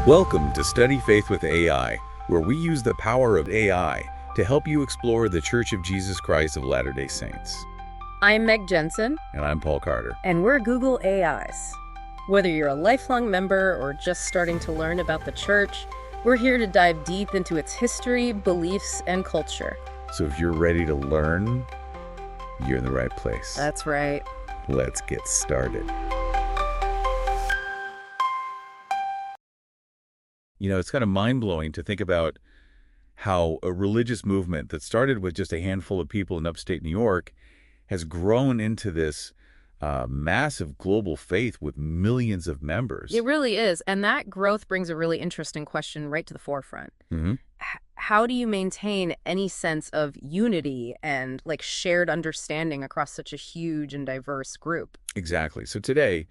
Welcome to Study Faith with AI, where we use the power of AI to help you explore the Church of Jesus Christ of Latter-day Saints. I'm Meg Jensen. And I'm Paul Carter. And we're Google AIs. Whether you're a lifelong member or just starting to learn about the church, we're here to dive deep into its history, beliefs, and culture. So if you're ready to learn, you're in the right place. That's right. Let's get started. You know, it's kind of mind-blowing to think about how a religious movement that started with just a handful of people in upstate New York has grown into this massive global faith with millions of members. It really is. And that growth brings a really interesting question right to the forefront. Mm-hmm. How do you maintain any sense of unity and shared understanding across such a huge and diverse group? Exactly. So today,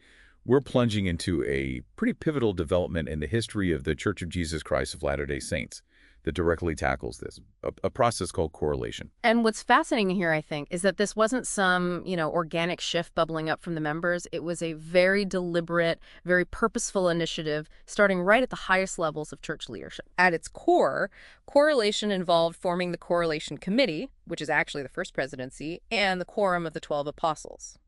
we're plunging into a pretty pivotal development in the history of the Church of Jesus Christ of Latter-day Saints that directly tackles this, a process called correlation. And what's fascinating here, I think, is that this wasn't some, organic shift bubbling up from the members. It was a very deliberate, very purposeful initiative starting right at the highest levels of church leadership. At its core, correlation involved forming the Correlation Committee, which is actually the first presidency, and the Quorum of the 12 Apostles.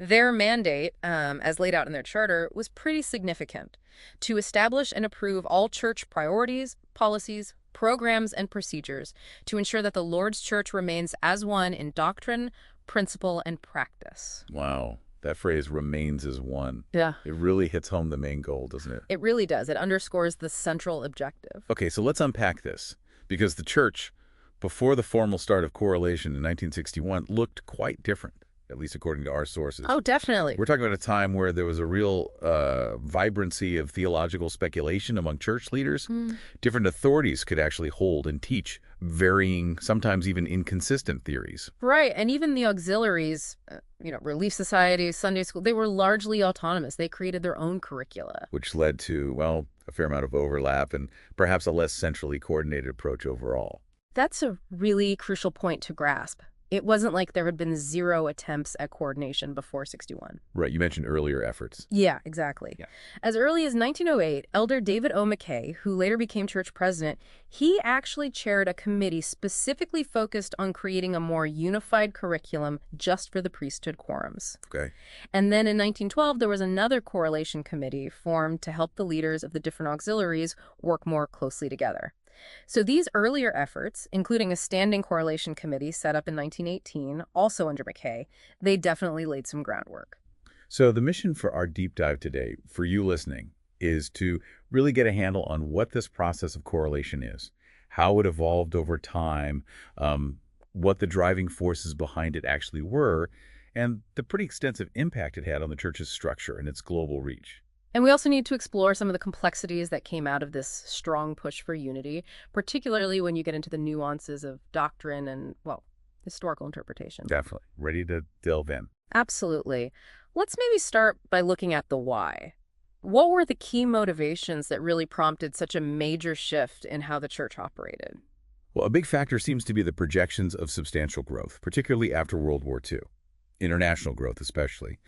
Their mandate, as laid out in their charter, was pretty significant: to establish and approve all church priorities, policies, programs, and procedures to ensure that the Lord's Church remains as one in doctrine, principle, and practice. Wow. That phrase, remains as one. Yeah. It really hits home the main goal, doesn't it? It really does. It underscores the central objective. Okay, so let's unpack this, because the church, before the formal start of correlation in 1961, looked quite different, at least according to our sources. Oh, definitely. We're talking about a time where there was a real vibrancy of theological speculation among church leaders. Different authorities could actually hold and teach varying, sometimes even inconsistent theories. Right, and even the auxiliaries, Relief Society, Sunday School, they were largely autonomous. They created their own curricula. Which led to, well, a fair amount of overlap and perhaps a less centrally coordinated approach overall. That's a really crucial point to grasp. It wasn't like there had been zero attempts at coordination before 61. Right, you mentioned earlier efforts. Yeah, exactly. Yeah. As early as 1908, Elder David O. McKay, who later became church president, he actually chaired a committee specifically focused on creating a more unified curriculum just for the priesthood quorums. Okay. And then in 1912, there was another correlation committee formed to help the leaders of the different auxiliaries work more closely together. So these earlier efforts, including a standing correlation committee set up in 1918, also under McKay, they definitely laid some groundwork. So the mission for our deep dive today, for you listening, is to really get a handle on what this process of correlation is, how it evolved over time, what the driving forces behind it actually were, and the pretty extensive impact it had on the church's structure and its global reach. And we also need to explore some of the complexities that came out of this strong push for unity, particularly when you get into the nuances of doctrine and, historical interpretation. Definitely. Ready to delve in. Absolutely. Let's maybe start by looking at the why. What were the key motivations that really prompted such a major shift in how the church operated? Well, a big factor seems to be the projections of substantial growth, particularly after World War II. International growth especially.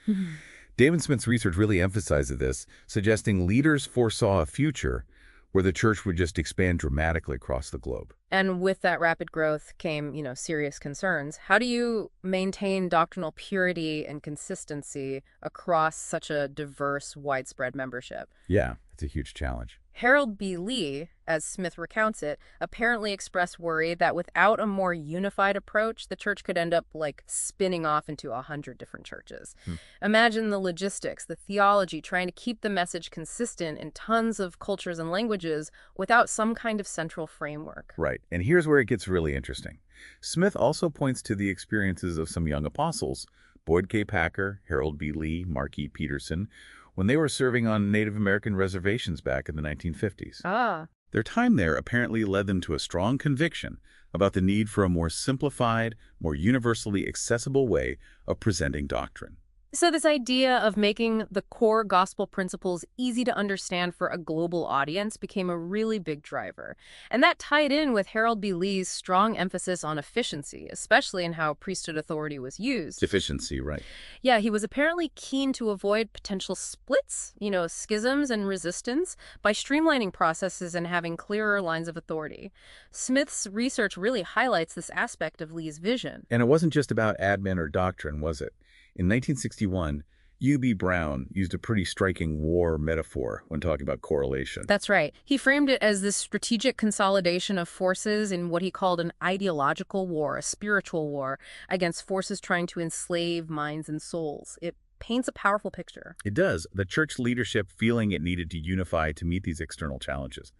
David Smith's research really emphasizes this, suggesting leaders foresaw a future where the church would just expand dramatically across the globe. And with that rapid growth came, serious concerns. How do you maintain doctrinal purity and consistency across such a diverse, widespread membership? Yeah, it's a huge challenge. Harold B. Lee, as Smith recounts it, apparently expressed worry that without a more unified approach, the church could end up spinning off into 100 different churches. Imagine the logistics, the theology, trying to keep the message consistent in tons of cultures and languages without some kind of central framework. Right, and here's where it gets really interesting. Smith also points to the experiences of some young apostles, Boyd K. Packer, Harold B. Lee, Mark E. Peterson, when they were serving on Native American reservations back in the 1950s. Their time there apparently led them to a strong conviction about the need for a more simplified, more universally accessible way of presenting doctrine. So this idea of making the core gospel principles easy to understand for a global audience became a really big driver. And that tied in with Harold B. Lee's strong emphasis on efficiency, especially in how priesthood authority was used. Deficiency, right. Yeah, he was apparently keen to avoid potential splits, schisms and resistance, by streamlining processes and having clearer lines of authority. Smith's research really highlights this aspect of Lee's vision. And it wasn't just about admin or doctrine, was it? In 1961, U.B. Brown used a pretty striking war metaphor when talking about correlation. That's right. He framed it as this strategic consolidation of forces in what he called an ideological war, a spiritual war, against forces trying to enslave minds and souls. It paints a powerful picture. It does. The church leadership feeling it needed to unify to meet these external challenges.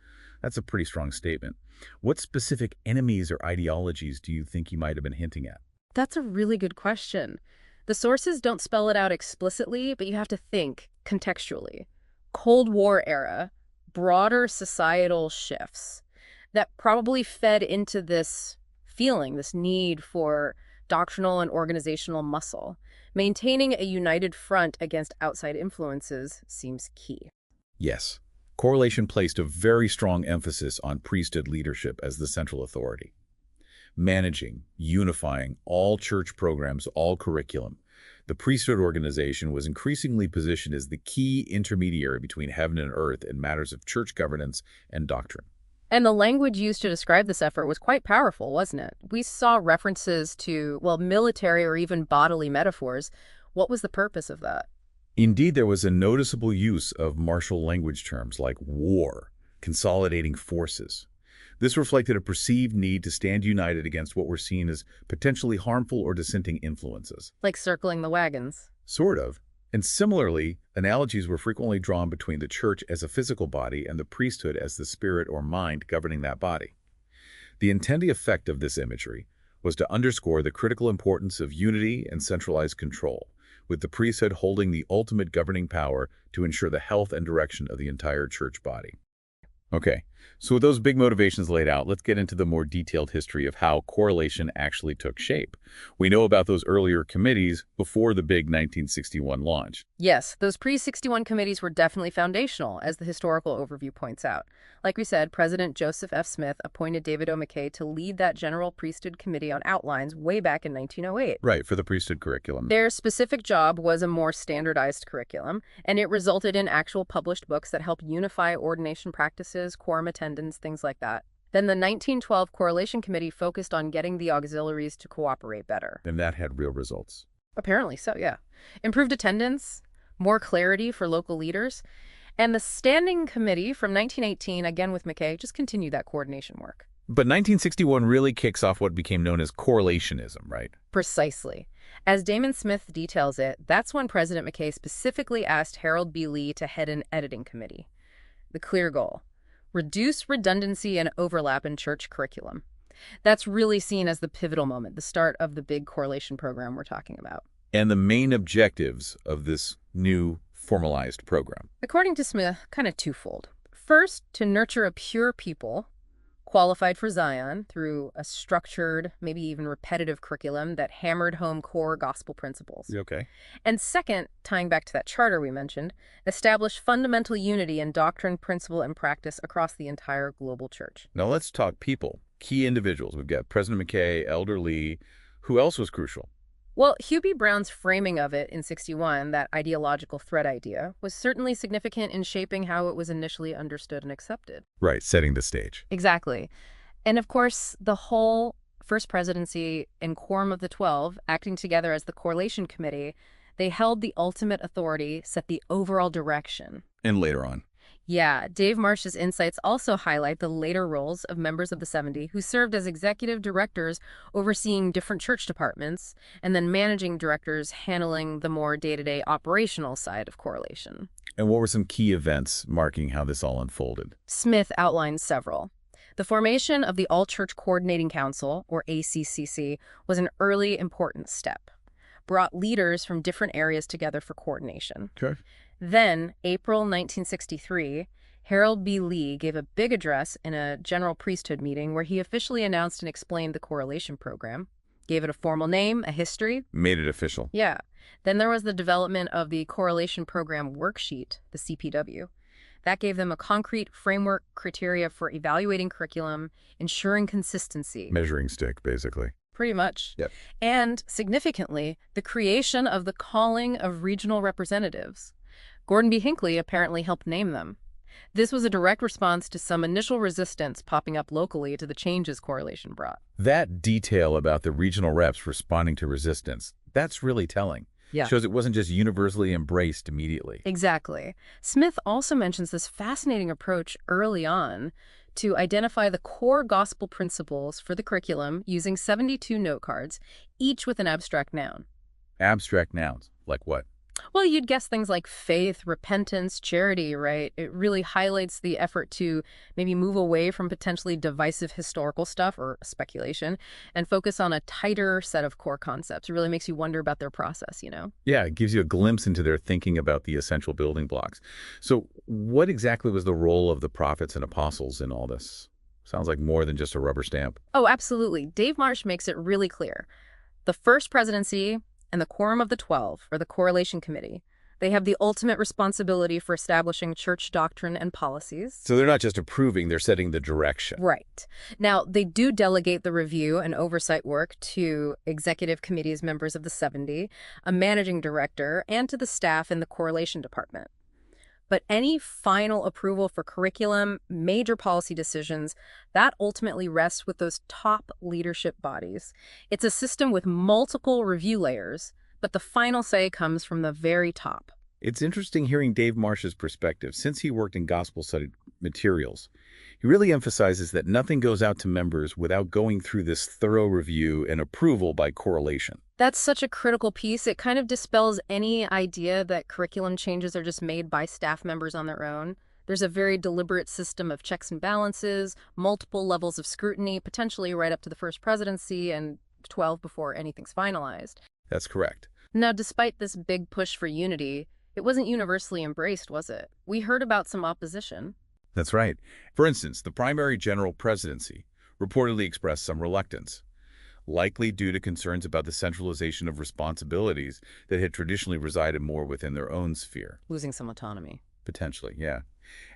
That's a pretty strong statement. What specific enemies or ideologies do you think he might have been hinting at? That's a really good question. The sources don't spell it out explicitly, but you have to think contextually. Cold War era, broader societal shifts that probably fed into this feeling, this need for doctrinal and organizational muscle. Maintaining a united front against outside influences seems key. Yes. Correlation placed a very strong emphasis on priesthood leadership as the central authority. Managing, unifying all church programs, all curriculum. The priesthood organization was increasingly positioned as the key intermediary between heaven and earth in matters of church governance and doctrine. And the language used to describe this effort was quite powerful, wasn't it? We saw references to, military or even bodily metaphors. What was the purpose of that? Indeed, there was a noticeable use of martial language terms like war, consolidating forces. This reflected a perceived need to stand united against what were seen as potentially harmful or dissenting influences. Like circling the wagons. Sort of. And similarly, analogies were frequently drawn between the church as a physical body and the priesthood as the spirit or mind governing that body. The intended effect of this imagery was to underscore the critical importance of unity and centralized control, with the priesthood holding the ultimate governing power to ensure the health and direction of the entire church body. Okay, so with those big motivations laid out, let's get into the more detailed history of how correlation actually took shape. We know about those earlier committees before the big 1961 launch. Yes, those pre-61 committees were definitely foundational, as the historical overview points out. Like we said, President Joseph F. Smith appointed David O. McKay to lead that General Priesthood Committee on Outlines way back in 1908. Right, for the priesthood curriculum. Their specific job was a more standardized curriculum, and it resulted in actual published books that helped unify ordination practices, quorum attendance, things like that. Then the 1912 Correlation Committee focused on getting the auxiliaries to cooperate better. And that had real results. Apparently so, yeah. Improved attendance, more clarity for local leaders, and the Standing Committee from 1918, again with McKay, just continued that coordination work. But 1961 really kicks off what became known as correlationism, right? Precisely. As Damon Smith details it, that's when President McKay specifically asked Harold B. Lee to head an editing committee. The clear goal: reduce redundancy and overlap in church curriculum. That's really seen as the pivotal moment, the start of the big correlation program we're talking about. And the main objectives of this new formalized program. According to Smith, kind of twofold. First, to nurture a pure people qualified for Zion through a structured, maybe even repetitive curriculum that hammered home core gospel principles. Okay. And second, tying back to that charter we mentioned, establish fundamental unity in doctrine, principle, and practice across the entire global church. Now let's talk people, key individuals. We've got President McKay, Elder Lee. Who else was crucial? Well, Hugh B. Brown's framing of it in 61, that ideological thread idea, was certainly significant in shaping how it was initially understood and accepted. Right, setting the stage. Exactly. And of course, the whole First Presidency and Quorum of the 12, acting together as the Correlation Committee, they held the ultimate authority, set the overall direction. And later on. Yeah, Dave Marsh's insights also highlight the later roles of members of the 70 who served as executive directors overseeing different church departments, and then managing directors handling the more day-to-day operational side of correlation. And what were some key events marking how this all unfolded? Smith outlined several. The formation of the All-Church Coordinating Council, or ACCC, was an early important step. Brought leaders from different areas together for coordination. Okay. Then, April 1963, Harold B. Lee gave a big address in a general priesthood meeting where he officially announced and explained the correlation program, gave it a formal name, a history. Made it official. Yeah. Then there was the development of the Correlation Program Worksheet, the CPW. That gave them a concrete framework criteria for evaluating curriculum, ensuring consistency. Measuring stick, basically. Pretty much. Yep. And, significantly, the creation of the calling of regional representatives. Gordon B. Hinckley apparently helped name them. This was a direct response to some initial resistance popping up locally to the changes correlation brought. That detail about the regional reps responding to resistance, that's really telling. Yeah. Shows it wasn't just universally embraced immediately. Exactly. Smith also mentions this fascinating approach early on to identify the core gospel principles for the curriculum using 72 note cards, each with an abstract noun. Abstract nouns, like what? Well, you'd guess things like faith, repentance, charity, right? It really highlights the effort to maybe move away from potentially divisive historical stuff or speculation and focus on a tighter set of core concepts. It really makes you wonder about their process, you know? Yeah, it gives you a glimpse into their thinking about the essential building blocks. So what exactly was the role of the prophets and apostles in all this? Sounds like more than just a rubber stamp. Oh, absolutely. Dave Marsh makes it really clear. The first presidency and the Quorum of the 12, or the Correlation Committee, they have the ultimate responsibility for establishing church doctrine and policies. So they're not just approving, they're setting the direction. Right. Now, they do delegate the review and oversight work to executive committees members of the 70, a managing director, and to the staff in the correlation department. But any final approval for curriculum, major policy decisions, that ultimately rests with those top leadership bodies. It's a system with multiple review layers, but the final say comes from the very top. It's interesting hearing Dave Marsh's perspective. Since he worked in gospel-studied materials, he really emphasizes that nothing goes out to members without going through this thorough review and approval by correlation. That's such a critical piece. It kind of dispels any idea that curriculum changes are just made by staff members on their own. There's a very deliberate system of checks and balances, multiple levels of scrutiny, potentially right up to the first presidency and 12 before anything's finalized. That's correct. Now, despite this big push for unity, it wasn't universally embraced, was it? We heard about some opposition. That's right. For instance, the primary general presidency reportedly expressed some reluctance, likely due to concerns about the centralization of responsibilities that had traditionally resided more within their own sphere. Losing some autonomy. Potentially, yeah.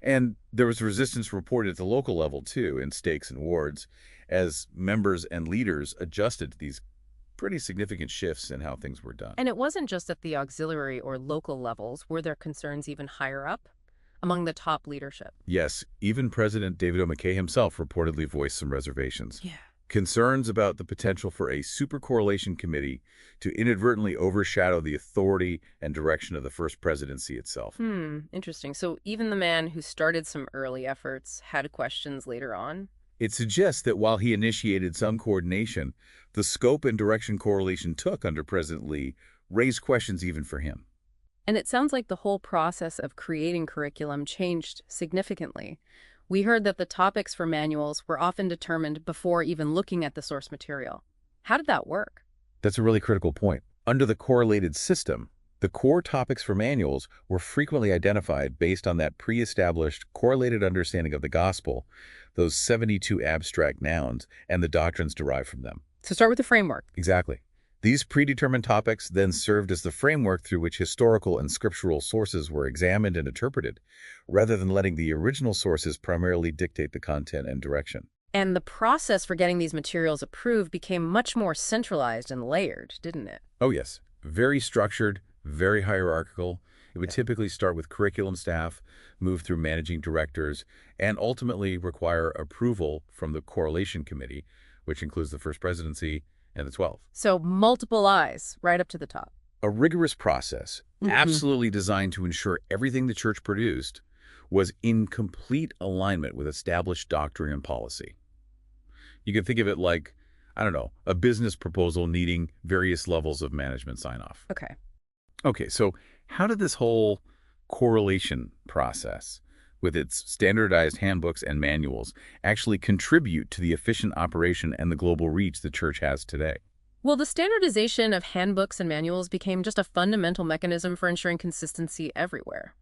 And there was resistance reported at the local level, too, in stakes and wards, as members and leaders adjusted to these pretty significant shifts in how things were done. And it wasn't just at the auxiliary or local levels. Were there concerns even higher up, among the top leadership? Yes, even President David O. McKay himself reportedly voiced some reservations. Yeah. Concerns about the potential for a supercorrelation committee to inadvertently overshadow the authority and direction of the first presidency itself. Interesting. So even the man who started some early efforts had questions later on? It suggests that while he initiated some coordination, the scope and direction correlation took under President Lee raised questions even for him. And it sounds like the whole process of creating curriculum changed significantly. We heard that the topics for manuals were often determined before even looking at the source material. How did that work? That's a really critical point. Under the correlated system, the core topics for manuals were frequently identified based on that pre-established correlated understanding of the gospel, those 72 abstract nouns, and the doctrines derived from them. So start with the framework. Exactly. These predetermined topics then served as the framework through which historical and scriptural sources were examined and interpreted, rather than letting the original sources primarily dictate the content and direction. And the process for getting these materials approved became much more centralized and layered, didn't it? Oh, yes. Very structured, very hierarchical. It would typically start with curriculum staff, move through managing directors, and ultimately require approval from the correlation committee, which includes the first presidency and the 12. So multiple eyes right up to the top. A rigorous process, absolutely designed to ensure everything the church produced was in complete alignment with established doctrine and policy. You can think of it like, I don't know, a business proposal needing various levels of management sign-off. Okay. Okay, so how did this whole correlation process, with its standardized handbooks and manuals, actually contribute to the efficient operation and the global reach the church has today? Well, the standardization of handbooks and manuals became just a fundamental mechanism for ensuring consistency everywhere.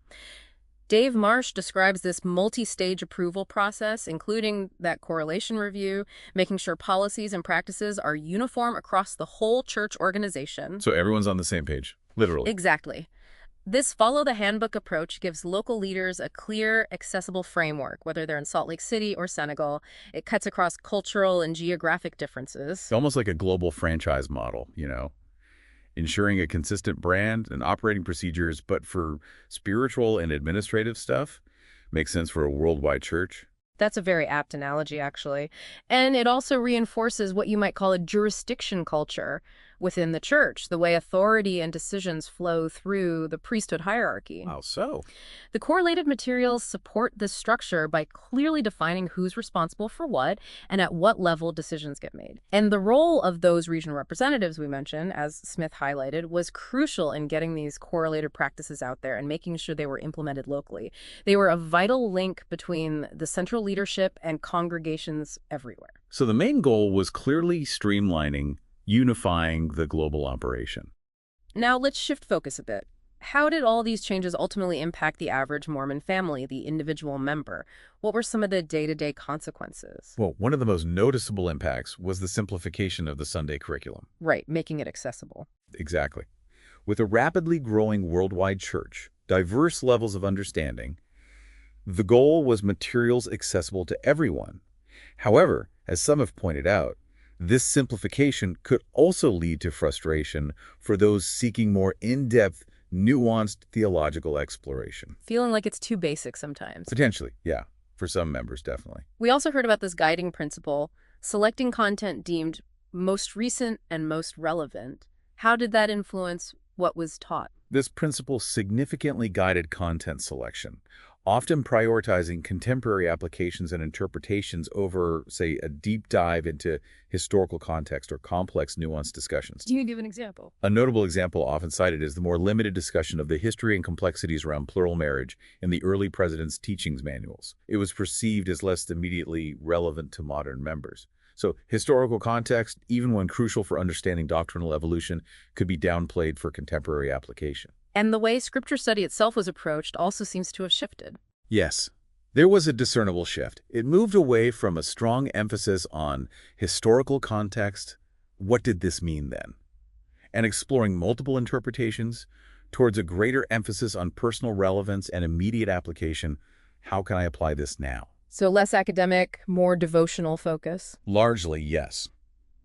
Dave Marsh describes this multi-stage approval process, including that correlation review, making sure policies and practices are uniform across the whole church organization. So everyone's on the same page. Literally. Exactly. This follow the handbook approach gives local leaders a clear, accessible framework, whether they're in Salt Lake City or Senegal. It cuts across cultural and geographic differences. Almost like a global franchise model, ensuring a consistent brand and operating procedures, but for spiritual and administrative stuff, makes sense for a worldwide church. That's a very apt analogy, actually. And it also reinforces what you might call a jurisdiction culture within the church, the way authority and decisions flow through the priesthood hierarchy. Wow, so The correlated materials support this structure by clearly defining who's responsible for what and at what level decisions get made. And the role of those regional representatives we mentioned, as Smith highlighted, was crucial in getting these correlated practices out there and making sure they were implemented locally. They were a vital link between the central leadership and congregations everywhere. So the main goal was clearly streamlining, unifying the global operation. Now let's shift focus a bit. How did all these changes ultimately impact the average Mormon family, the individual member? What were some of the day-to-day consequences? Well, one of the most noticeable impacts was the simplification of the Sunday curriculum. Right, making it accessible. Exactly. With a rapidly growing worldwide church, diverse levels of understanding, the goal was materials accessible to everyone. However, as some have pointed out, this simplification could also lead to frustration for those seeking more in-depth, nuanced theological exploration. Feeling like it's too basic sometimes. Potentially, yeah. For some members, definitely. We also heard about this guiding principle, selecting content deemed most recent and most relevant. How did that influence what was taught? This principle significantly guided content selection, often prioritizing contemporary applications and interpretations over, say, a deep dive into historical context or complex, nuanced discussions. Can you give an example? A notable example often cited is the more limited discussion of the history and complexities around plural marriage in the early president's teachings manuals. It was perceived as less immediately relevant to modern members. So historical context, even when crucial for understanding doctrinal evolution, could be downplayed for contemporary application. And the way scripture study itself was approached also seems to have shifted. Yes, there was a discernible shift. It moved away from a strong emphasis on historical context, what did this mean then, and exploring multiple interpretations, towards a greater emphasis on personal relevance and immediate application. How can I apply this now? So less academic, more devotional focus. Largely, yes.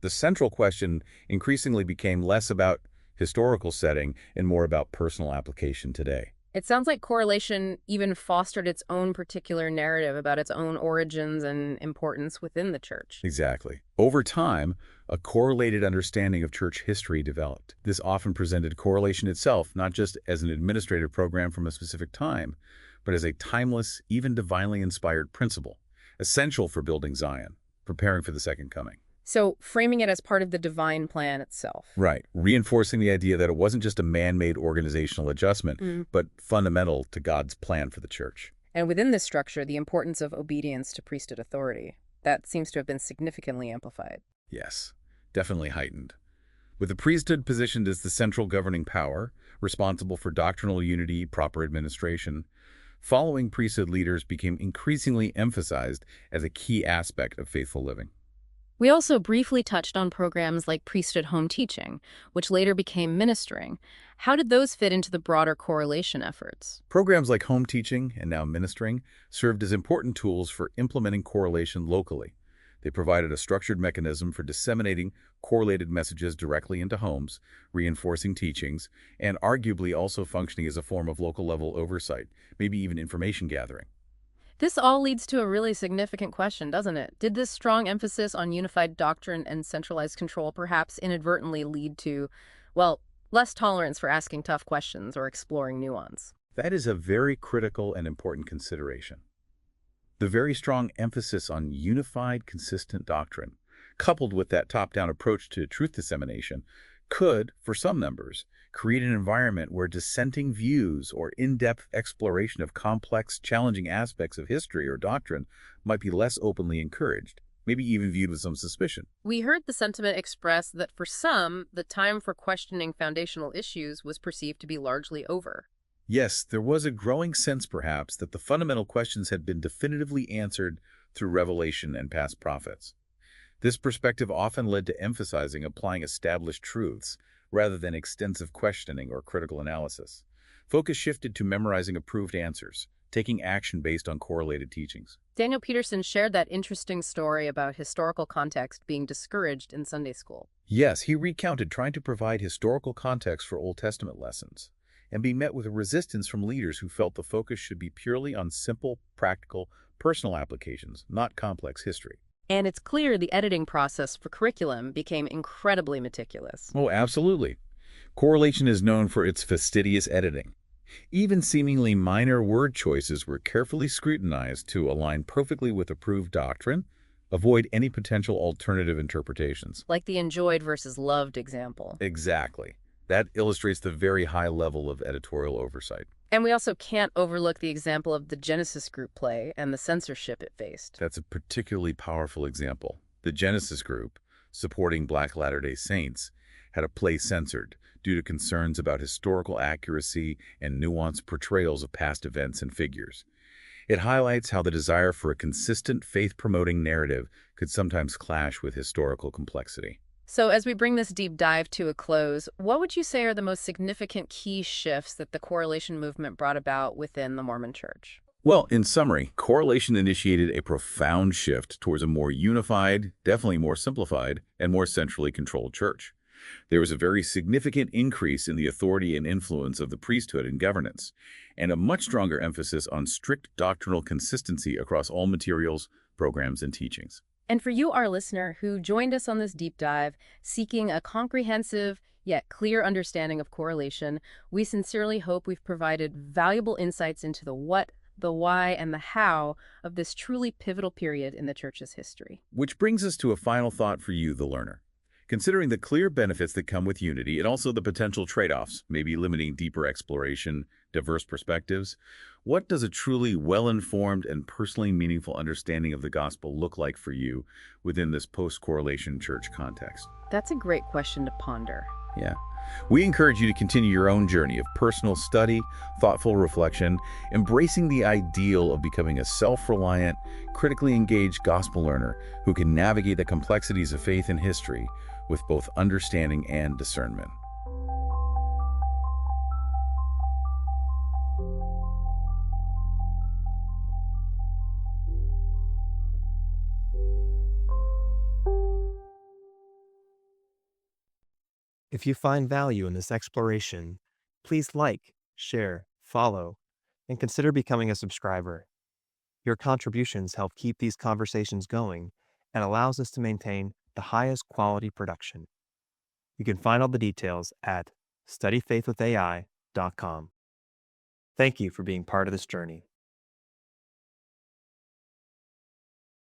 The central question increasingly became less about historical setting and more about personal application today. It sounds like correlation even fostered its own particular narrative about its own origins and importance within the church. Exactly. Over time, a correlated understanding of church history developed. This often presented correlation itself not just as an administrative program from a specific time, but as a timeless, even divinely inspired principle, essential for building Zion, preparing for the second coming. So framing it as part of the divine plan itself. Right. Reinforcing the idea that it wasn't just a man-made organizational adjustment, but fundamental to God's plan for the church. And within this structure, the importance of obedience to priesthood authority. That seems to have been significantly amplified. Yes, definitely heightened. With the priesthood positioned as the central governing power, responsible for doctrinal unity, proper administration, following priesthood leaders became increasingly emphasized as a key aspect of faithful living. We also briefly touched on programs like priesthood home teaching, which later became ministering. How did those fit into the broader correlation efforts? Programs like home teaching and now ministering served as important tools for implementing correlation locally. They provided a structured mechanism for disseminating correlated messages directly into homes, reinforcing teachings, and arguably also functioning as a form of local-level oversight, maybe even information gathering. This all leads to a really significant question, doesn't it? Did this strong emphasis on unified doctrine and centralized control perhaps inadvertently lead to, well, less tolerance for asking tough questions or exploring nuance? That is a very critical and important consideration. The very strong emphasis on unified, consistent doctrine, coupled with that top-down approach to truth dissemination, could, for some members, create an environment where dissenting views or in-depth exploration of complex, challenging aspects of history or doctrine might be less openly encouraged, maybe even viewed with some suspicion. We heard the sentiment expressed that for some, the time for questioning foundational issues was perceived to be largely over. Yes, there was a growing sense, perhaps, that the fundamental questions had been definitively answered through revelation and past prophets. This perspective often led to emphasizing applying established truths, rather than extensive questioning or critical analysis. Focus shifted to memorizing approved answers, taking action based on correlated teachings. Daniel Peterson shared that interesting story about historical context being discouraged in Sunday school. Yes, he recounted trying to provide historical context for Old Testament lessons and being met with a resistance from leaders who felt the focus should be purely on simple, practical, personal applications, not complex history. And it's clear the editing process for curriculum became incredibly meticulous. Oh, absolutely. Correlation is known for its fastidious editing. Even seemingly minor word choices were carefully scrutinized to align perfectly with approved doctrine, avoid any potential alternative interpretations. Like the enjoyed versus loved example. Exactly. That illustrates the very high level of editorial oversight. And we also can't overlook the example of the Genesis group play and the censorship it faced. That's a particularly powerful example. The Genesis group, supporting Black Latter-day Saints, had a play censored due to concerns about historical accuracy and nuanced portrayals of past events and figures. It highlights how the desire for a consistent faith-promoting narrative could sometimes clash with historical complexity. So, as we bring this deep dive to a close, what would you say are the most significant key shifts that the correlation movement brought about within the Mormon Church? Well, in summary, correlation initiated a profound shift towards a more unified, definitely more simplified, and more centrally controlled church. There was a very significant increase in the authority and influence of the priesthood in governance, and a much stronger emphasis on strict doctrinal consistency across all materials, programs, and teachings. And for you, our listener, who joined us on this deep dive, seeking a comprehensive yet clear understanding of correlation, we sincerely hope we've provided valuable insights into the what, the why, and the how of this truly pivotal period in the Church's history. Which brings us to a final thought for you, the learner. Considering the clear benefits that come with unity and also the potential trade-offs, maybe limiting deeper exploration, diverse perspectives, what does a truly well-informed and personally meaningful understanding of the gospel look like for you within this post-correlation church context? That's a great question to ponder. Yeah. We encourage you to continue your own journey of personal study, thoughtful reflection, embracing the ideal of becoming a self-reliant, critically engaged gospel learner who can navigate the complexities of faith and history with both understanding and discernment. If you find value in this exploration, please like, share, follow, and consider becoming a subscriber. Your contributions help keep these conversations going and allows us to maintain the highest quality production. You can find all the details at studyfaithwithai.com. Thank you for being part of this journey.